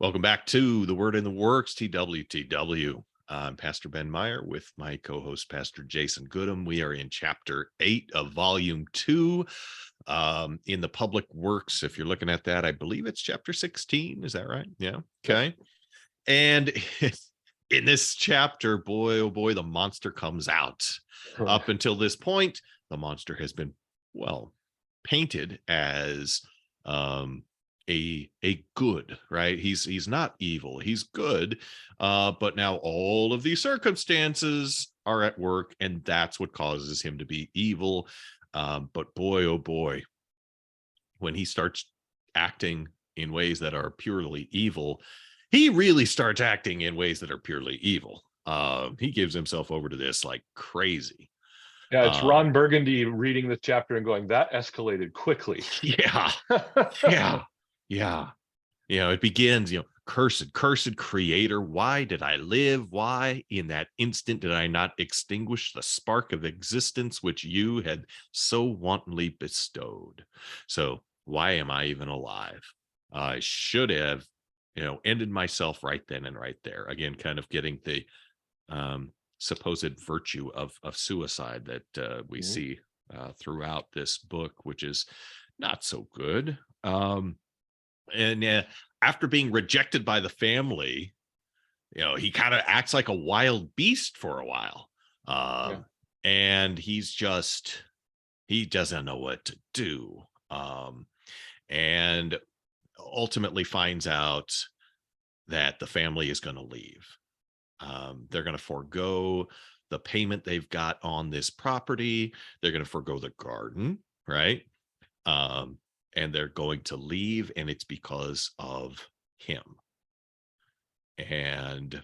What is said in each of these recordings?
Welcome back to The Word in the Works, TWTW. I'm Pastor Ben Meyer with my co-host, Pastor Jason Goodham. We are in Chapter 8 of Volume 2 in the Public Works. If you're looking at that, I believe it's Chapter 16. Is that right? Yeah. Okay. And in this chapter, boy, oh boy, the monster comes out. Up until this point, the monster has been, well, painted as a good, right? He's not evil, he's good, but now all of these circumstances are at work, and that's what causes him to be evil. But boy, oh boy, when he starts acting in ways that are purely evil, he really starts acting in ways that are purely evil. He gives himself over to this like crazy. Yeah, it's Ron Burgundy reading this chapter and going, that escalated quickly. Yeah. Yeah. Yeah. It begins, cursed creator. Why did I live? Why in that instant did I not extinguish the spark of existence which you had so wantonly bestowed? So why am I even alive? I should have, ended myself right then and right there. Again, kind of getting the supposed virtue of suicide that we see throughout this book, which is not so good. And after being rejected by the family, he kind of acts like a wild beast for a while. And he doesn't know what to do. And ultimately finds out that the family is going to leave. They're going to forego the payment they've got on this property. They're going to forego the garden, right? And they're going to leave, and it's because of him. And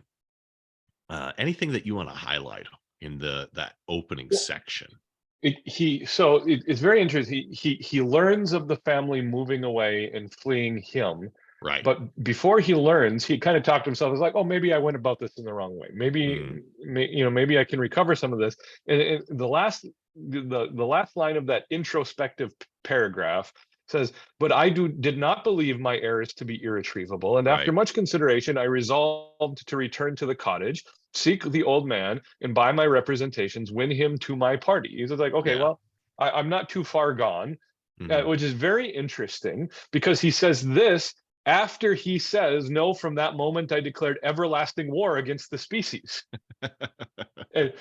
anything that you want to highlight in that opening section? It's very interesting. He learns of the family moving away and fleeing him. Right. But before he learns, he kind of talked to himself. He's like, oh, maybe I went about this in the wrong way. Maybe I can recover some of this. And the last line of that introspective paragraph says, but I did not believe my errors to be irretrievable. And after much consideration, I resolved to return to the cottage, seek the old man, and by my representations, win him to my party. He's like, okay, well, I'm not too far gone, which is very interesting because he says this after he says, no, from that moment I declared everlasting war against the species. And,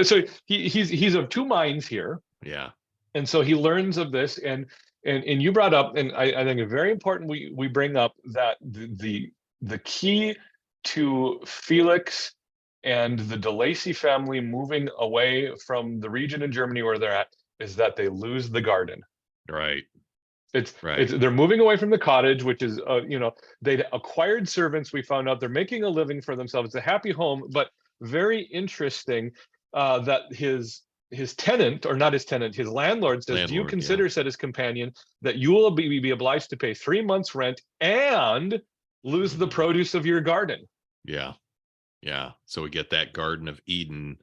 so he's of two minds here. Yeah. And so he learns of this, and you brought up, and I think it's very important we bring up that the key to Felix and the De Lacy family moving away from the region in Germany where they're at is that they lose the garden. Right. They're moving away from the cottage, which is they'd acquired servants. We found out they're making a living for themselves. It's a happy home, but very interesting that his tenant, or not his tenant, his landlord says, do you consider, said his companion, that you will be obliged to pay 3 months rent and lose the produce of your garden? Yeah. So we get that Garden of Eden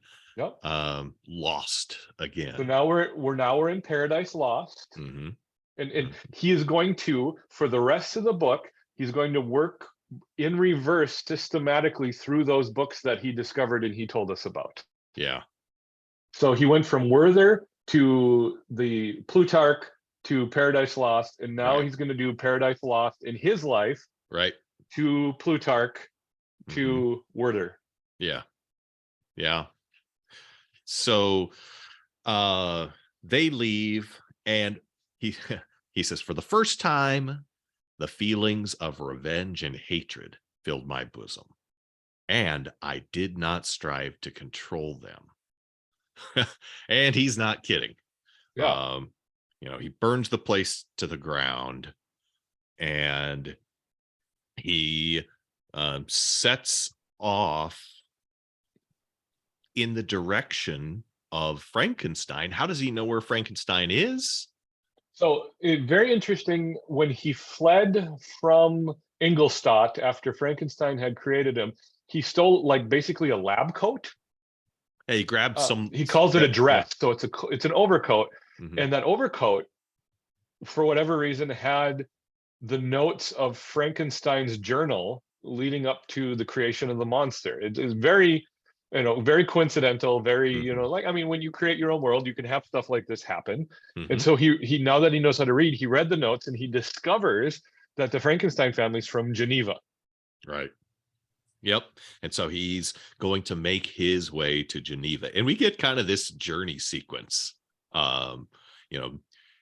lost again. So now we're in Paradise Lost. And he is going to, for the rest of the book, he's going to work in reverse systematically through those books that he discovered and he told us about. Yeah. So he went from Werther to the Plutarch to Paradise Lost, and now he's going to do Paradise Lost in his life, to Plutarch to Werther. Yeah. So they leave, and he says, for the first time, the feelings of revenge and hatred filled my bosom, and I did not strive to control them. And he's not kidding. He burns the place to the ground, and he sets off in the direction of Frankenstein. How does he know where Frankenstein is? So very interesting. When he fled from Ingolstadt after Frankenstein had created him, he stole basically a lab coat. Yeah, he grabbed he calls it a dress. So it's an overcoat. And that overcoat, for whatever reason, had the notes of Frankenstein's journal leading up to the creation of the monster. It is very, very coincidental, very, Hmm. like, I mean, when you create your own world, you can have stuff like this happen. And Hmm. so he now that he knows how to read, he read the notes and he discovers that the Frankenstein family's from Geneva. Right. Yep. And so he's going to make his way to Geneva. And we get kind of this journey sequence. Um, you know,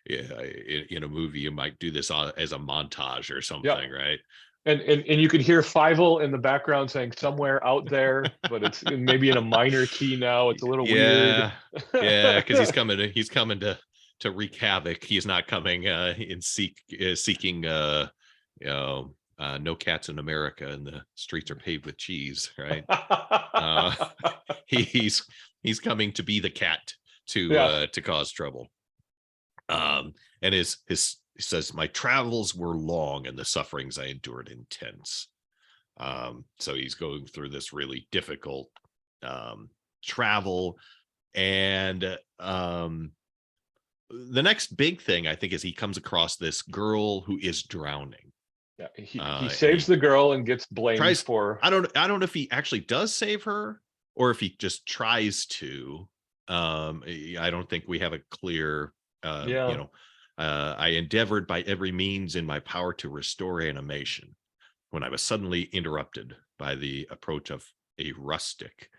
yeah, in a movie, you might do this as a montage or Yeah. something, right? And you can hear Fievel in the background saying somewhere out there, but it's maybe in a minor key now. It's a little weird. Yeah. Yeah, because he's coming to wreak havoc. He's not coming in seeking you know no cats in America and the streets are paved with cheese, right? Uh he's coming to be the cat Yeah. to cause trouble. And his he says, my travels were long and the sufferings I endured intense. So he's going through this really difficult travel. And the next big thing I think is he comes across this girl who is drowning. Yeah. He And saves he the girl and gets blamed tries, for. I don't know if he actually does save her or if he just tries to. I don't think we have a clear Yeah. I endeavored by every means in my power to restore animation when I was suddenly interrupted by the approach of a rustic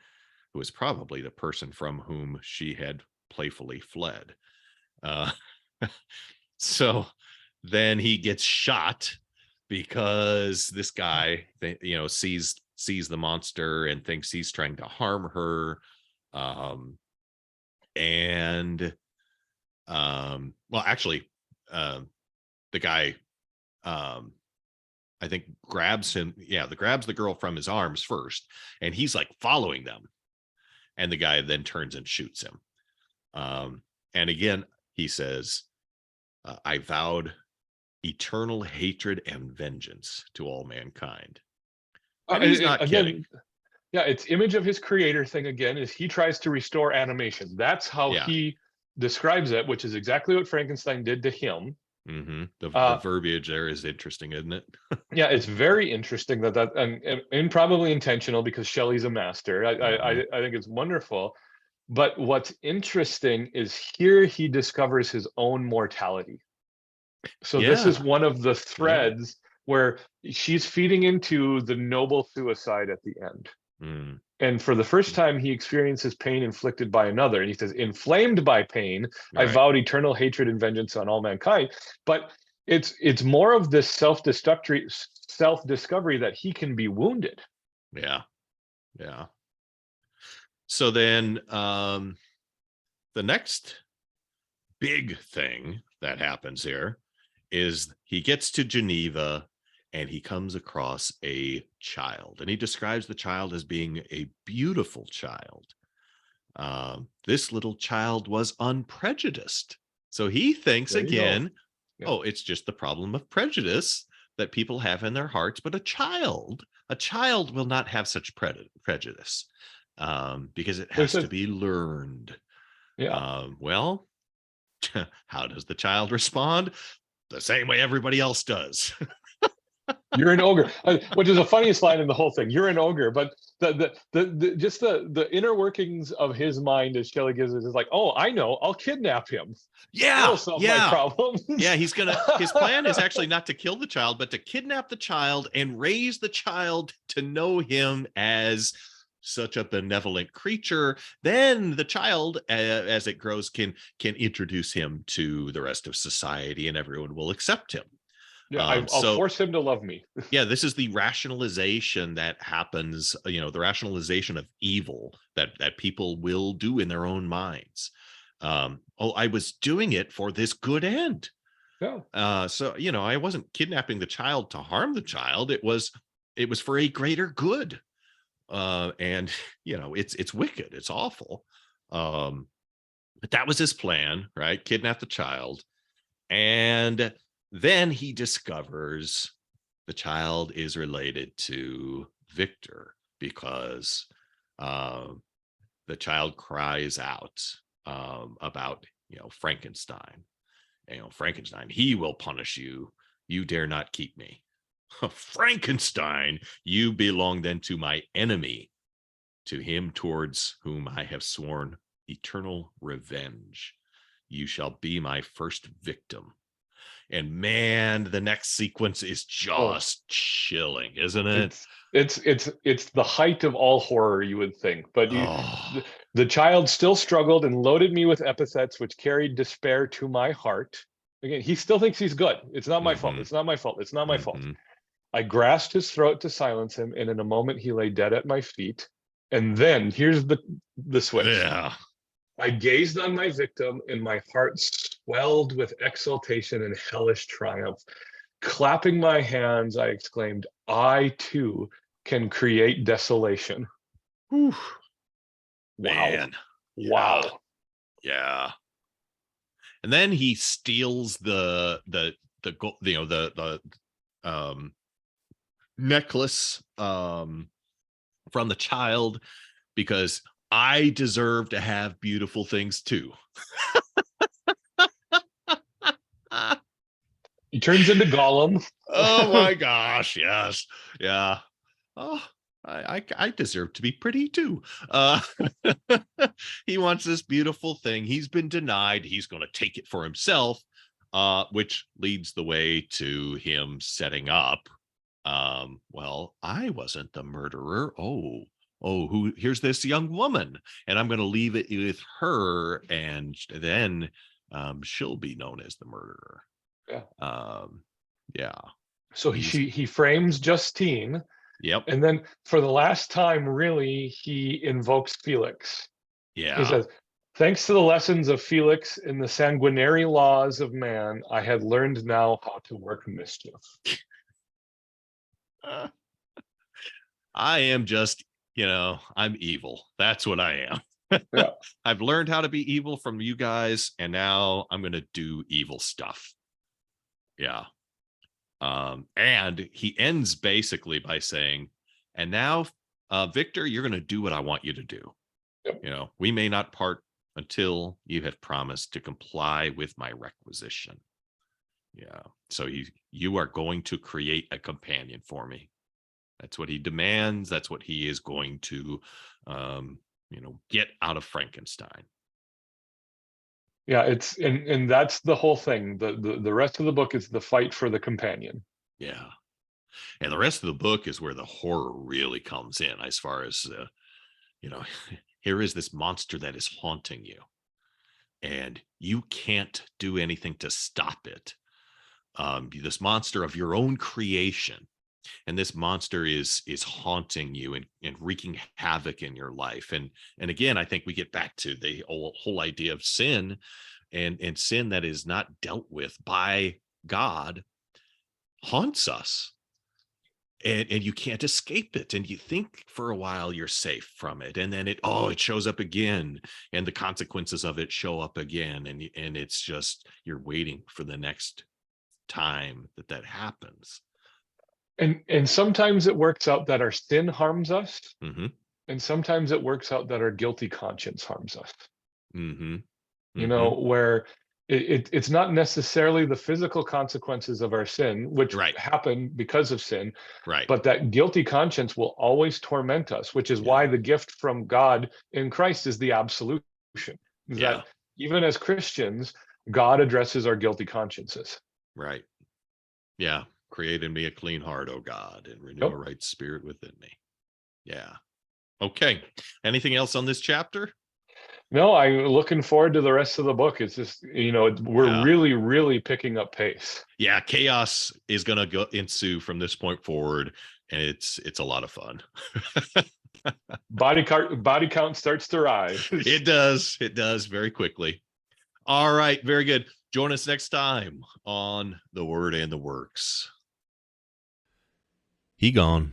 who was probably the person from whom she had playfully fled. Uh, so then he gets shot because this guy, sees the monster and thinks he's trying to harm her. Um, and well, actually, the guy, um, I think grabs him. Yeah, grabs the girl from his arms first, and he's like following them. And the guy then turns and shoots him. And again, he says, I vowed eternal hatred and vengeance to all mankind. And he's not kidding. Again, yeah, it's image of his creator thing again, is he tries to restore animation. That's how Yeah. he describes it, which is exactly what Frankenstein did to him. Hmm. The Uh, verbiage there is interesting, isn't it? yeah, it's very interesting that and probably intentional because Shelley's a master. Hmm. I think it's wonderful. But what's interesting is here he discovers his own mortality. So this is Yeah. one of the Yeah. threads where she's feeding into the noble suicide at the end. Mm. And for the first time, he experiences pain inflicted by another. And he says, inflamed by pain, I Right. vowed eternal hatred and vengeance on all mankind. But it's more of this self-discovery that he can be wounded. Yeah. Yeah. So then the next big thing that happens here is he gets to Geneva and he comes across a child, and he describes the child as being a beautiful child. This little child was unprejudiced. So he thinks There you go. again, Yeah. oh, it's just the problem of prejudice that people have in their hearts, but a child will not have such prejudice because it There's has to a be learned. yeah. Well, how does the child respond? The same way everybody else does. You're an ogre, which is the funniest line in the whole thing. You're an ogre, but the just the inner workings of his mind, as Shelley gives it, is like, oh, I know, I'll kidnap him. Yeah, That'll solve my yeah, problems. yeah. His plan is actually not to kill the child, but to kidnap the child and raise the child to know him as such a benevolent creature. Then the child, as it grows, can introduce him to the rest of society, and everyone will accept him. Yeah, I'll So force him to love me. yeah, this is the rationalization that happens, the rationalization of evil that people will do in their own minds. Oh, I was doing it for this good end. Yeah. So I wasn't kidnapping the child to harm the child. It was for a greater good. And it's wicked, it's awful. But that was his plan, right? Kidnap the child. And then he discovers the child is related to Victor because the child cries out about Frankenstein. Frankenstein, he will punish you. You dare not keep me. Frankenstein, you belong then to my enemy, to him towards whom I have sworn eternal revenge. You shall be my first victim. And man, the next sequence is Oh, just chilling, isn't it? it's the height of all horror, you would think. But Oh, the child still struggled and loaded me with epithets which carried despair to my heart. Again, he still thinks he's good. It's not my fault. mm-hmm, It's not my fault. It's not my fault. mm-hmm. I grasped his throat to silence him, and in a moment he lay dead at my feet. And then here's the switch. Yeah. I gazed on my victim, and my heart swelled with exultation and hellish triumph. Clapping my hands, I exclaimed, I too can create desolation. Whew, Wow. man. Yeah. Wow. Yeah. And then he steals the necklace from the child, because I deserve to have beautiful things too. He turns into Gollum. Oh my gosh, yes. Yeah. Oh, I deserve to be pretty too. He wants this beautiful thing. He's been denied. He's going to take it for himself, which leads the way to him setting up. Well, I wasn't the murderer. Who? Here's this young woman, and I'm going to leave it with her, and then she'll be known as the murderer. Yeah. Yeah. So he frames Justine. Yep. And then for the last time, really, he invokes Felix. Yeah. He says, thanks to the lessons of Felix in the sanguinary laws of man, I had learned now how to work mischief. I am just, I'm evil. That's what I am. Yeah. I've learned how to be evil from you guys, and now I'm going to do evil stuff. Yeah. And he ends basically by saying, and now, Victor, you're going to do what I want you to do. Yep. We may not part until you have promised to comply with my requisition. Yeah. So you are going to create a companion for me. That's what he demands. That's what he is going to, get out of Frankenstein. Yeah, and that's the whole thing. The rest of the book is the fight for the companion. Yeah. And the rest of the book is where the horror really comes in, as far as, here is this monster that is haunting you, and you can't do anything to stop it. This monster of your own creation, and this monster is haunting you and wreaking havoc in your life. And again, I think we get back to the whole idea of sin, and sin that is not dealt with by God haunts us, and you can't escape it, and you think for a while you're safe from it, and then it shows up again, and the consequences of it show up again, and it's just, you're waiting for the next time that happens. And sometimes it works out that our sin harms us, Mm-hmm. and sometimes it works out that our guilty conscience harms us. Mm-hmm. Where it's not necessarily the physical consequences of our sin, which happen because of sin, right? But that guilty conscience will always torment us, which is why the gift from God in Christ is the absolution. That even as Christians, God addresses our guilty consciences. Right. Yeah. Create in me a clean heart, O God, and renew a right spirit within me. Yeah. Okay. Anything else on this chapter? No, I'm looking forward to the rest of the book. It's just, we're really, really picking up pace. Yeah, chaos is going to ensue from this point forward, and it's a lot of fun. Body count starts to rise. It does very quickly. All right, very good. Join us next time on The Word and the Works. He gone.